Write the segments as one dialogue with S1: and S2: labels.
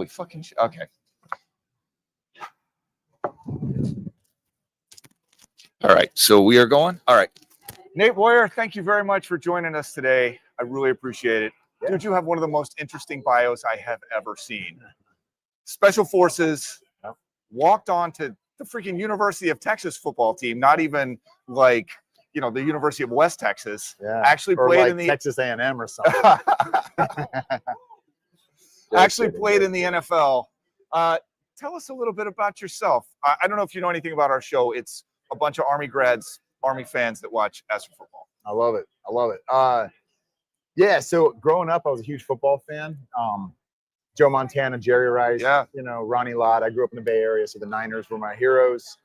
S1: Holy fucking shit. Okay. All right. So we are going. All right. Nate Boyer, thank you very much for joining us today. I really appreciate it.
S2: Yeah.
S1: Dude, you have one of the most interesting bios I have ever seen. Special Forces,
S2: Yep.
S1: walked on to the freaking University of Texas football team, not even like, you know, the University of West Texas.
S2: Yeah.
S1: Actually
S2: or
S1: played
S2: like
S1: in the
S2: Texas A&M or something.
S1: actually played in the NFL. Tell us a little bit about yourself. I don't know if you know anything about our show. It's a bunch of Army grads, Army fans that watch Astro football.
S2: I love it. I love it. Yeah, so growing up, I was a huge football fan. Joe Montana, Jerry Rice,
S1: Yeah.
S2: you know, Ronnie Lott. I grew up in the Bay Area, so the Niners were my heroes.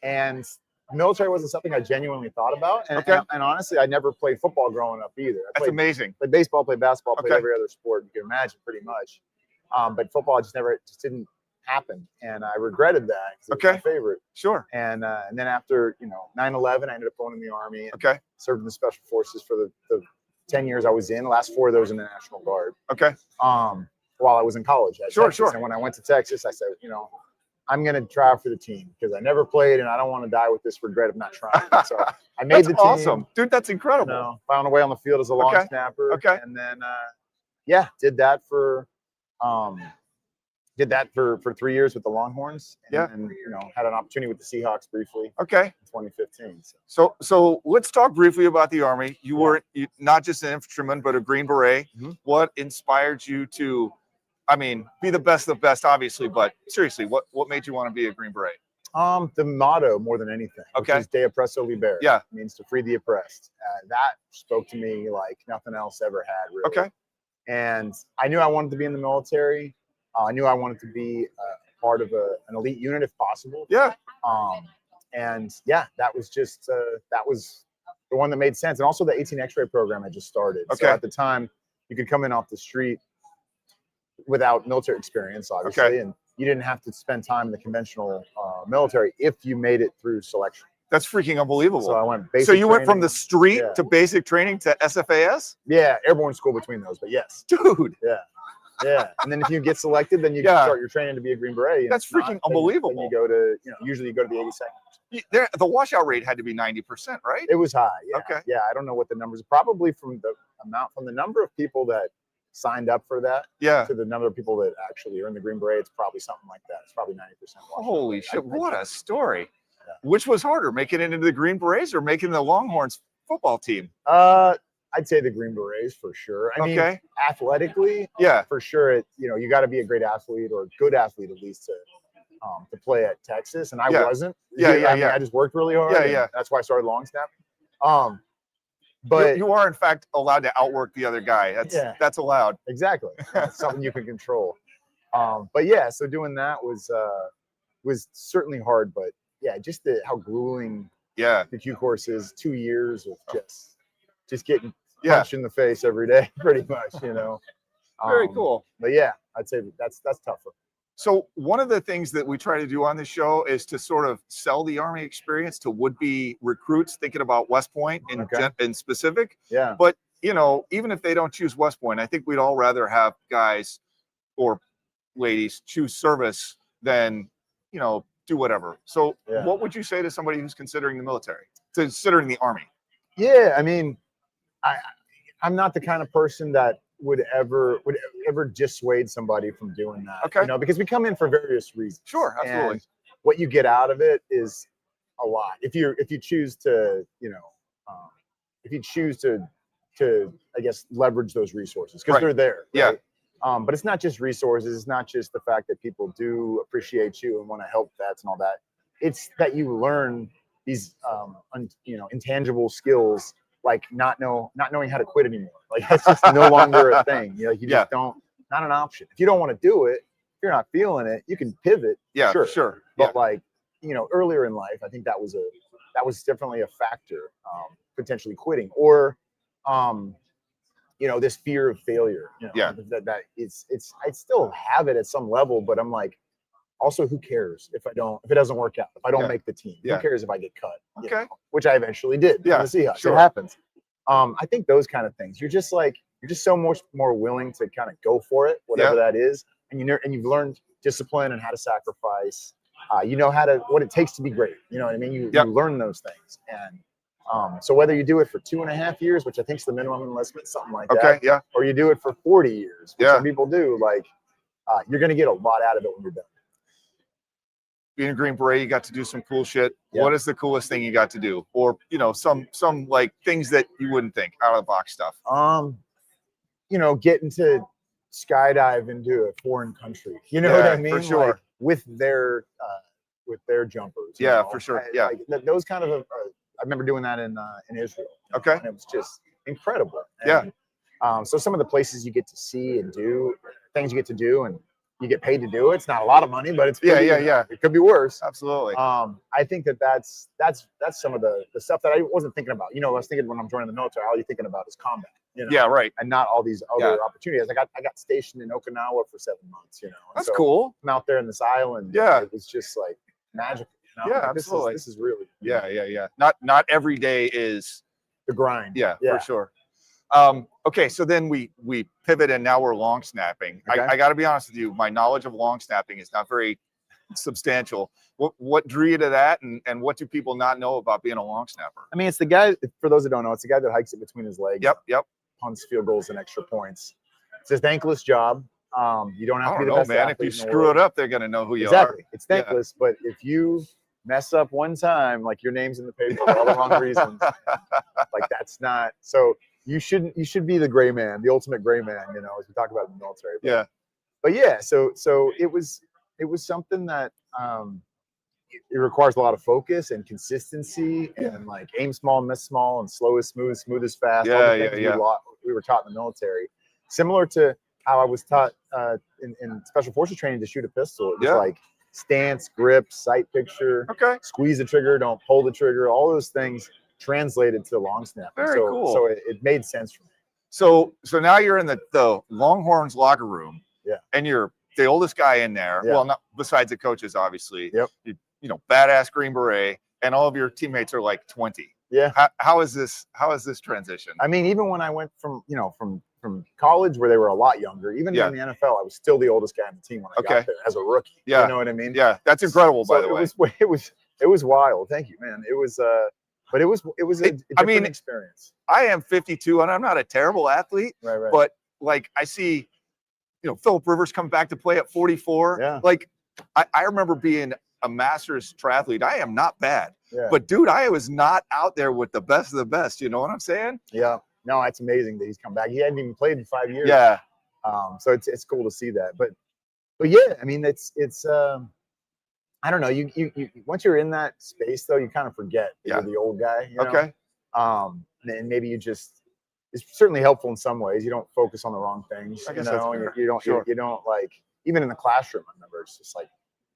S2: And military wasn't something I genuinely thought about. And,
S1: Okay.
S2: and honestly, I never played football growing up either. I
S1: That's
S2: played,
S1: amazing.
S2: played baseball, played basketball, played
S1: Okay.
S2: every other sport you can imagine, pretty much. But football just didn't happen, and I regretted that because it was my favorite.
S1: Sure.
S2: And then after 9/11, I ended up going in the Army. And
S1: Okay.
S2: served in the Special Forces for the 10 years I was in. The last 4 of those in the National Guard.
S1: Okay.
S2: While I was in college at
S1: Sure,
S2: Texas.
S1: sure.
S2: And when I went to Texas, I said, I'm going to try for the team because I never played and I don't want to die with this regret of not trying. So I made the team.
S1: Awesome. Dude, that's incredible.
S2: Found a way on the field as a long
S1: Okay.
S2: snapper.
S1: Okay.
S2: And then, did that for 3 years with the Longhorns. And had an opportunity with the Seahawks briefly.
S1: Okay.
S2: In 2015.
S1: So let's talk briefly about the Army. You were not just an infantryman, but a Green Beret.
S2: Mm-hmm.
S1: What inspired you to, be the best of the best, obviously, but seriously, what made you want to be a Green Beret?
S2: The motto more than anything, which is De Oppresso Libere.
S1: Yeah.
S2: It means to free the oppressed. That spoke to me like nothing else ever had, really.
S1: Okay.
S2: And I knew I wanted to be in the military. I knew I wanted to be part of an elite unit if possible.
S1: Yeah.
S2: That was just that was the one that made sense. And also the 18 X-ray program I just started.
S1: Okay.
S2: So at the time, you could come in off the street without military experience, obviously,
S1: Okay.
S2: and you didn't have to spend time in the conventional military if you made it through selection.
S1: That's freaking unbelievable.
S2: So I went basic
S1: So you went from
S2: training.
S1: the street
S2: Yeah.
S1: to basic training to SFAS?
S2: Yeah, airborne school between those, but yes.
S1: Dude.
S2: Yeah. And then if you get selected, then you
S1: Yeah.
S2: start your training to be a Green Beret. And
S1: That's
S2: if not,
S1: freaking
S2: then
S1: unbelievable.
S2: you go to, usually you go to the 82nd.
S1: The washout rate had to be 90%, right?
S2: It was high. Yeah.
S1: Okay.
S2: Yeah, I don't know what the numbers. Probably from the number of people that signed up for that.
S1: Yeah.
S2: To the number of people that actually are in the Green Beret, it's probably something like that. It's probably 90%.
S1: Holy shit! What a story.
S2: Yeah.
S1: Which was harder, making it into the Green Berets or making the Longhorns football team?
S2: I'd say the Green Berets for sure. I mean, athletically,
S1: Yeah.
S2: for sure. You got to be a great athlete or a good athlete at least to play at Texas, and I wasn't. I just worked really hard.
S1: Yeah.
S2: That's why I started long snap. But
S1: you are in fact allowed to outwork the other guy. That's allowed.
S2: Exactly. It's something you can control. But yeah, so doing that was certainly hard, but yeah, just how grueling the Q course is. 2 years of just getting punched in the face every day, pretty much,
S1: Very cool.
S2: But yeah, I'd say that's tougher.
S1: So one of the things that we try to do on this show is to sort of sell the Army experience to would-be recruits thinking about West Point in specific.
S2: Yeah.
S1: But, even if they don't choose West Point, I think we'd all rather have guys or ladies choose service than, do whatever. So what would you say to somebody who's considering the military, considering the Army?
S2: Yeah, I'm not the kind of person that would ever dissuade somebody from doing that.
S1: Okay.
S2: Because we come in for various reasons.
S1: Sure, absolutely.
S2: And what you get out of it is a lot. If you choose to, I guess, leverage those resources because they're there. Right?
S1: Yeah.
S2: But it's not just resources. It's not just the fact that people do appreciate you and want to help vets and all that. It's that you learn these, intangible skills, like not knowing how to quit anymore. Like that's just no longer a thing. You just don't, not an option. If you don't want to do it, if you're not feeling it, you can pivot.
S1: Yeah,
S2: sure. But earlier in life, I think that was definitely a factor, potentially quitting or, this fear of failure. That I still have it at some level, but I'm like, also, who cares if it doesn't work out, if I don't make the team? Who cares if I get cut?
S1: Okay.
S2: Which I eventually did.
S1: Yeah.
S2: In the Seahawks.
S1: Sure.
S2: It happens. I think those kind of things. You're just so much more willing to kind of go for it, whatever that is. and you've learned discipline and how to sacrifice. You know what it takes to be great. You know what I mean? You learn those things, and so whether you do it for 2.5 years, which I think is the minimum enlistment, something like that, or you do it for 40 years, which some people do, like you're going to get a lot out of it when you're done.
S1: Being a Green Beret, you got to do some cool shit. What is the coolest thing you got to do, or some like things that you wouldn't think out of the box stuff?
S2: Getting to skydive into a foreign country. You know what I mean?
S1: For sure.
S2: Like, with their jumpers.
S1: For sure.
S2: Like, those kind of. I remember doing that in Israel.
S1: Okay.
S2: And it was just incredible. And, so some of the places you get to see and do things you get to do, and you get paid to do it. It's not a lot of money, but it's it could be worse.
S1: Absolutely.
S2: I think that's some of the stuff that I wasn't thinking about. I was thinking when I'm joining the military, all you're thinking about is combat.
S1: Yeah, right.
S2: And not all these other opportunities. I got stationed in Okinawa for 7 months.
S1: That's cool.
S2: I'm out there in this island.
S1: Yeah,
S2: it was just like magical.
S1: Yeah, absolutely.
S2: This is really
S1: Not every day is
S2: the grind.
S1: Yeah, for sure. Okay, so then we pivot, and now we're long snapping. Okay. I got to be honest with you, my knowledge of long snapping is not very substantial. What drew you to that, and what do people not know about being a long snapper?
S2: I mean, it's the guy. For those that don't know, it's the guy that hikes it between his legs.
S1: Yep.
S2: Punts, field goals, and extra points. It's a thankless job. You don't have to be the best athlete.
S1: If you screw it up, they're gonna know who you are.
S2: Exactly. It's thankless, but if you mess up one time, like your name's in the paper for all the wrong reasons, like that's not so. You should be the gray man, the ultimate gray man, as we talk about in the military. But so it was something that it requires a lot of focus and consistency and like aim small, miss small, and slow is smooth, smooth is fast. We were taught in the military, similar to how I was taught in special forces training to shoot a pistol. It was like stance, grip, sight picture, squeeze the trigger, don't pull the trigger, all those things translated to long snap.
S1: Very cool.
S2: So it made sense for me.
S1: So now you're in the Longhorns locker room, and you're the oldest guy in there. Well, not besides the coaches, obviously. Badass Green Beret, and all of your teammates are like 20. How is this transition?
S2: I mean, even when I went from college where they were a lot younger, even in the NFL, I was still the oldest guy on the team when I got there as a rookie. You know what I mean?
S1: Yeah, that's incredible. By the way,
S2: it was wild. Thank you, man. It was but it was a different experience.
S1: I am 52, and I'm not a terrible athlete.
S2: Right.
S1: But like I see, Phillip Rivers come back to play at 44.
S2: Yeah.
S1: Like I remember being a Masters triathlete. I am not bad.
S2: Yeah.
S1: But dude, I was not out there with the best of the best. You know what I'm saying?
S2: Yeah. No, it's amazing that he's come back. He hadn't even played in 5 years.
S1: Yeah.
S2: So it's cool to see that. But yeah, I mean, it's I don't know. You once you're in that space though, you kind of forget you're the old guy.
S1: Okay.
S2: And maybe it's certainly helpful in some ways. You don't focus on the wrong things.
S1: I guess
S2: you don't like, even in the classroom. I remember it's just like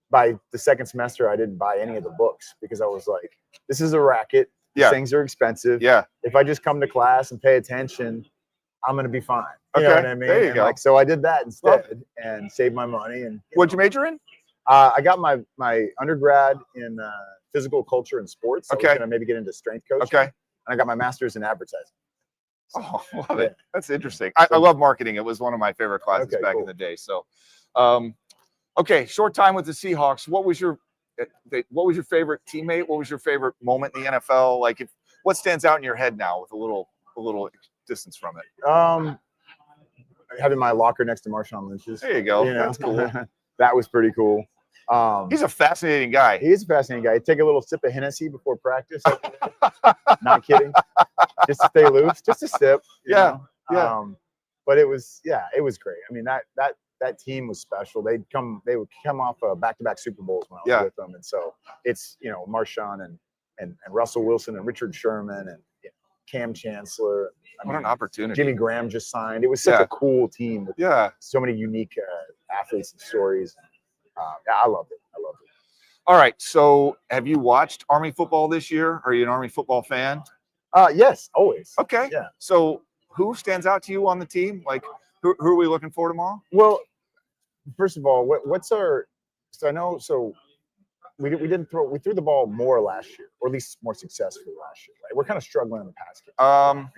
S2: by the second semester, I didn't buy any of the books because I was like, this is a racket. These things are expensive.
S1: Yeah.
S2: If I just come to class and pay attention, I'm gonna be fine. You know what I mean?
S1: There you go.
S2: Like, so I did that instead and saved my money. And
S1: what'd you major in?
S2: I got my undergrad in physical culture and sports. So I was gonna maybe get into strength coaching.
S1: Okay.
S2: And I got my master's in advertising.
S1: Oh, love it. That's interesting. I love marketing. It was one of my favorite classes back in the day. So, okay, short time with the Seahawks. What was your favorite teammate? What was your favorite moment in the NFL? Like, what stands out in your head now with a little distance from it?
S2: Having my locker next to Marshawn Lynch's.
S1: There you go. That's cool.
S2: That was pretty cool.
S1: He's a fascinating guy.
S2: He is a fascinating guy. He'd take a little sip of Hennessy before practice. Not kidding. Just to stay loose, just a sip.
S1: Yeah.
S2: But it was great. I mean, that team was special. They would come off back-to-back Super Bowls when I was with them, and so it's Marshawn and Russell Wilson and Richard Sherman and Cam Chancellor.
S1: What an opportunity!
S2: Jimmy Graham just signed. It was such a cool team. With so many unique athletes and stories. I loved it.
S1: All right. So, have you watched Army football this year? Are you an Army football fan?
S2: Yes, always.
S1: Okay.
S2: Yeah.
S1: So, who stands out to you on the team? Like, who are we looking for tomorrow?
S2: Well, first of all, what's our? So I know. So we threw the ball more last year, or at least more successfully last year. Right? We're kind of struggling in the pass game.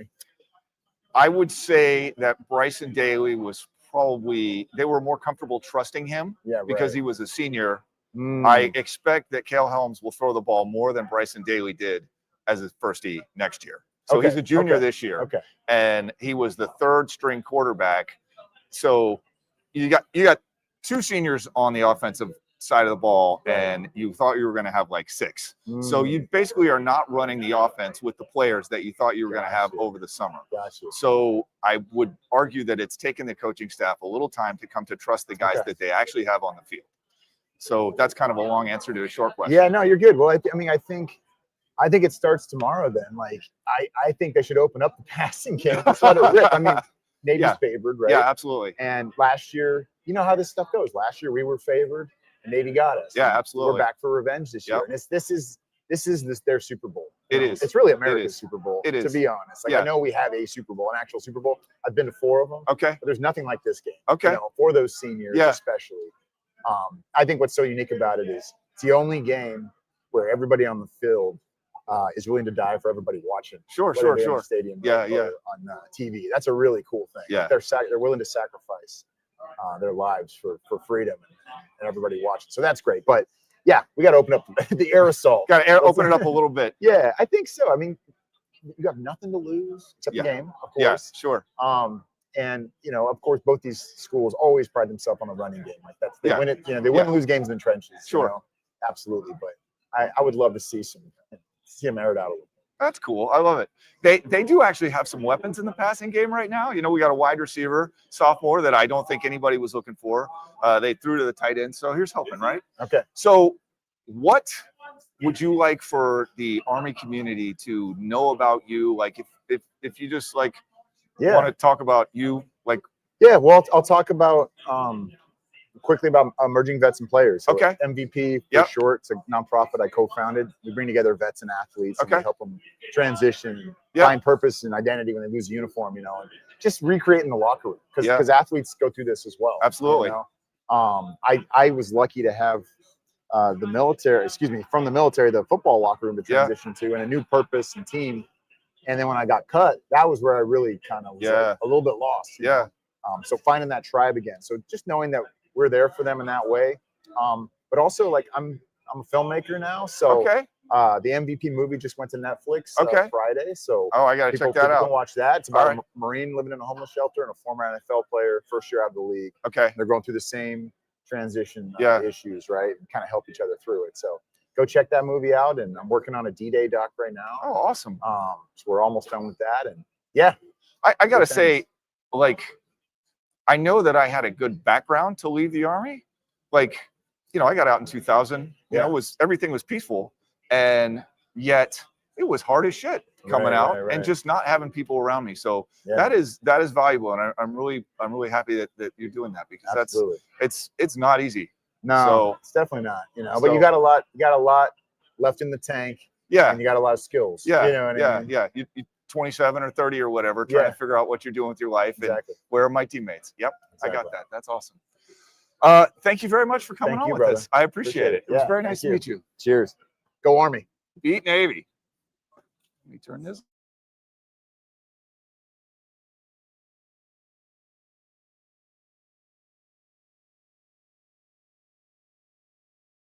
S1: I would say that Bryson Daly was they were more comfortable trusting him because he was a senior. I expect that Cale Helms will throw the ball more than Bryson Daly did as his first E next year. So he's a junior this year, and he was the third string quarterback. So you got 2 seniors on the offensive side of the ball, and you thought you were going to have like 6. So you basically are not running the offense with the players that you thought you were going to have over the summer. So I would argue that it's taken the coaching staff a little time to come to trust the guys that they actually have on the field. So that's kind of a long answer to a short question.
S2: Yeah, no, you're good. Well, I mean, I think it starts tomorrow then. Like, I think they should open up the passing game. Just let it rip. I mean, Navy's favored, right?
S1: Yeah, absolutely.
S2: And last year, you know how this stuff goes. Last year we were favored, and Navy got us.
S1: Yeah, absolutely.
S2: We're back for revenge this year. And this is their Super Bowl.
S1: It is.
S2: It's really America's Super Bowl.
S1: It is.
S2: To be honest. Like, I know we have a Super Bowl, an actual Super Bowl. I've been to 4 of them.
S1: Okay.
S2: But there's nothing like this game.
S1: Okay.
S2: You know, for those seniors, especially. I think what's so unique about it is it's the only game where everybody on the field is willing to die for everybody watching.
S1: Sure.
S2: In the stadium,
S1: on
S2: TV. That's a really cool thing.
S1: Yeah.
S2: They're willing to sacrifice their lives for freedom and everybody watching. So that's great. But yeah, we got to open up the aerosol.
S1: Got to open it up a little bit.
S2: Yeah, I think so. I mean, you have nothing to lose except the game, of course.
S1: Yeah, sure.
S2: And you know, of course, both these schools always pride themselves on the running game. Like they win it. You know, they win and lose games in the trenches.
S1: Sure.
S2: You know? Absolutely. But I would love to see him aired out a little bit.
S1: That's cool. I love it. They do actually have some weapons in the passing game right now. You know, we got a wide receiver, sophomore, that I don't think anybody was looking for. They threw to the tight end. So here's hoping, right?
S2: Okay.
S1: So what would you like for the Army community to know about you? Like if you just like want to talk about you, like.
S2: Yeah, well, I'll talk about quickly about emerging vets and players. So MVP for short. It's a nonprofit I co-founded. We bring together vets and athletes and we help them transition, find purpose and identity when they lose a uniform, you know, and just recreating the locker room because athletes go through this as well.
S1: Absolutely.
S2: You know? I was lucky to have from the military, the football locker room to transition to, and a new purpose and team. And then when I got cut, that was where I really kind of was like a little bit lost. You know? So finding that tribe again. So just knowing that we're there for them in that way. But also, like, I'm a filmmaker now. So the MVP movie just went to Netflix Friday. So
S1: I got to check that out.
S2: People can watch that. It's about a Marine living in a homeless shelter and a former NFL player, first year out of the league. They're going through the same transition issues, right? And kind of help each other through it. So go check that movie out. And I'm working on a D-Day doc right now.
S1: Oh, awesome.
S2: So we're almost done with that. And
S1: I got to say, like, I know that I had a good background to leave the Army. Like, you know, I got out in 2000. You know, everything was peaceful, and yet it was hard as shit coming out and just not having people around me. So that is valuable, and I'm really happy that you're doing that because it's not easy.
S2: No, it's definitely not. You know, but you got a lot left in the tank. Yeah, and you got a lot of skills. Yeah, you know what I mean? Yeah. You 27 or 30 or whatever, trying to figure out what you're doing with your life and where are my teammates. Yep, I got that. That's awesome. Thank you very much for coming on with us. I appreciate it. It was very nice to meet you. Cheers. Go Army.
S1: Beat Navy. Let me turn this.